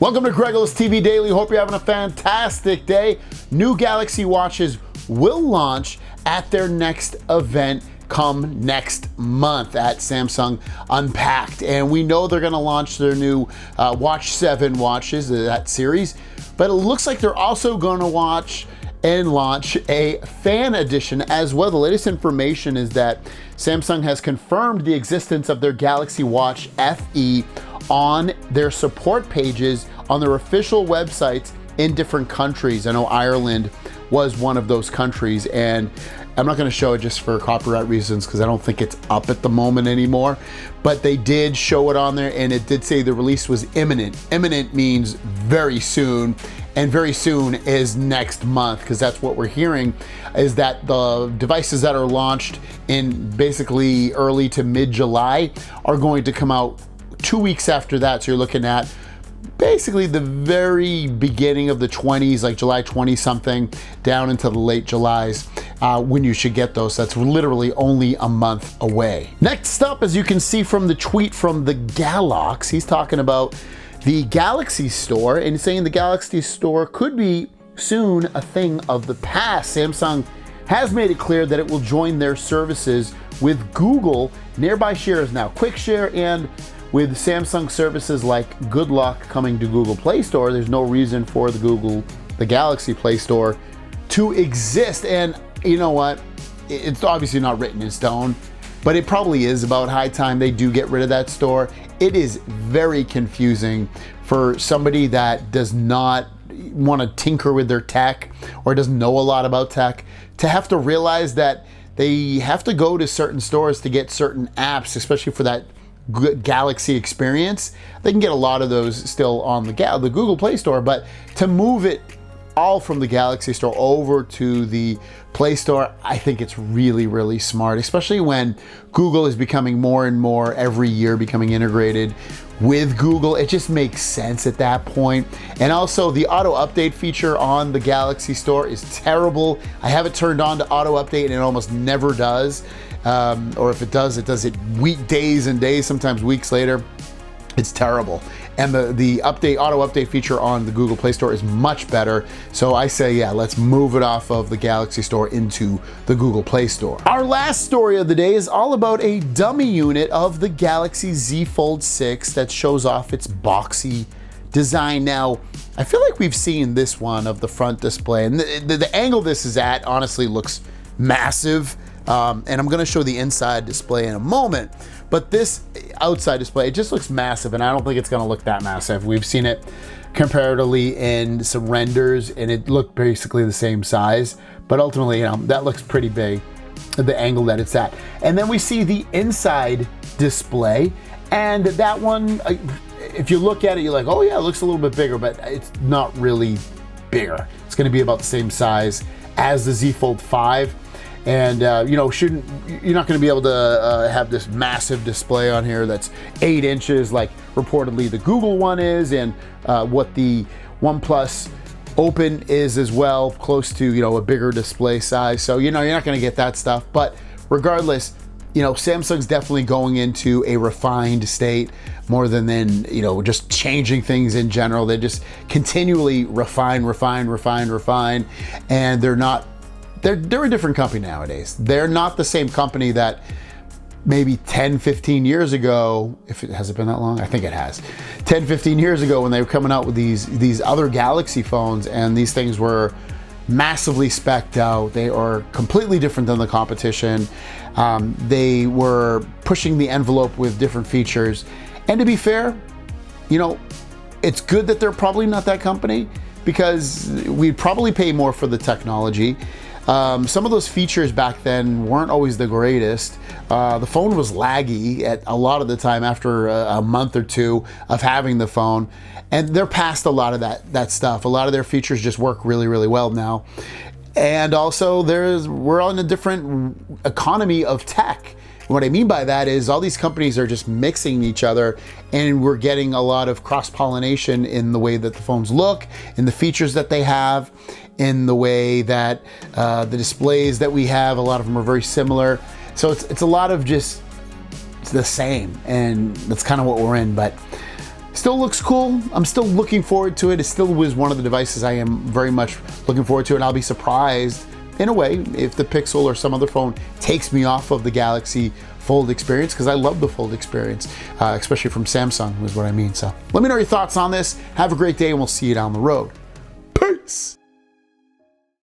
Welcome to Gregor's TV Daily. Hope you're having a fantastic day. New Galaxy watches will launch at their next event come next month at Samsung Unpacked. And we know they're gonna launch their new Watch 7 watches, that series, but it looks like they're also gonna launch a fan edition as well. The latest information is that Samsung has confirmed the existence of their Galaxy Watch FE on their support pages on their official websites in different countries. I know Ireland was one of those countries, and I'm not going to show it just for copyright reasons because I don't think it's up at the moment anymore, but they did show it on there, and it did say the release was imminent. Imminent means very soon, and very soon is next month, because that's what we're hearing, is that the devices that are launched in basically early to mid-July are going to come out 2 weeks after that. So you're looking at basically the very beginning of the 20s, like July 20 something, down into the late Julys, when you should get those. That's literally only a month away. Next up, as you can see from the tweet from the Galax, he's talking about the Galaxy Store and saying the Galaxy Store could be soon a thing of the past. Samsung has made it clear that it will join their services with Google Nearby Shares now, Quick Share, and with Samsung services like Good Luck coming to Google Play Store, there's no reason for the Galaxy Play Store to exist. And you know what? It's obviously not written in stone, but it probably is about high time they do get rid of that store. It is very confusing for somebody that does not want to tinker with their tech or doesn't know a lot about tech to have to realize that they have to go to certain stores to get certain apps, especially for that good Galaxy experience. They can get a lot of those still on the Google Play Store, but to move it all from the Galaxy Store over to the Play Store, I think it's really, really smart, especially when Google is becoming more and more every year becoming integrated with Google. It just makes sense at that point. And also the auto update feature on the Galaxy Store is terrible. I have it turned on to auto update and it almost never does. Or if it does it days and days, sometimes weeks later. It's terrible. And the auto update feature on the Google Play Store is much better. So I say, yeah, let's move it off of the Galaxy Store into the Google Play Store. Our last story of the day is all about a dummy unit of the Galaxy Z Fold 6 that shows off its boxy design. Now, I feel like we've seen this one of the front display, and the angle this is at honestly looks massive. And I'm gonna show the inside display in a moment, but this outside display, it just looks massive, and I don't think it's gonna look that massive. We've seen it comparatively in some renders, and it looked basically the same size, but ultimately, that looks pretty big, the angle that it's at. And then we see the inside display, and that one, if you look at it, you're like, oh yeah, it looks a little bit bigger, but it's not really bigger. It's gonna be about the same size as the Z Fold 5. And you're not going to be able to have this massive display on here that's 8 inches like reportedly the Google one is, and what the OnePlus Open is as well, close to a bigger display size. So you're not going to get that stuff. But regardless, Samsung's definitely going into a refined state more than just changing things in general. They just continually refine, and they're a different company nowadays. They're not the same company that maybe 10, 15 years ago, has it been that long? I think it has. 10, 15 years ago when they were coming out with these other Galaxy phones, and these things were massively spec'd out. They are completely different than the competition. They were pushing the envelope with different features. And to be fair, it's good that they're probably not that company, because we'd probably pay more for the technology. Some of those features back then weren't always the greatest. The phone was laggy at a lot of the time after a month or two of having the phone, and they're past a lot of that stuff. A lot of their features just work really, really well now. And also we're on a different economy of tech. What I mean by that is all these companies are just mixing each other, and we're getting a lot of cross-pollination in the way that the phones look, in the features that they have, in the way that the displays that we have, a lot of them are very similar. So it's a lot of just the same, and that's kind of what we're in. But Still looks cool. I'm still looking forward to it. It still was one of the devices I am very much looking forward to, and I'll be surprised in a way if the Pixel or some other phone takes me off of the Galaxy Fold experience, because I love the Fold experience, especially from Samsung is what I mean. So let me know your thoughts on this. Have a great day, and we'll see you down the road. Peace.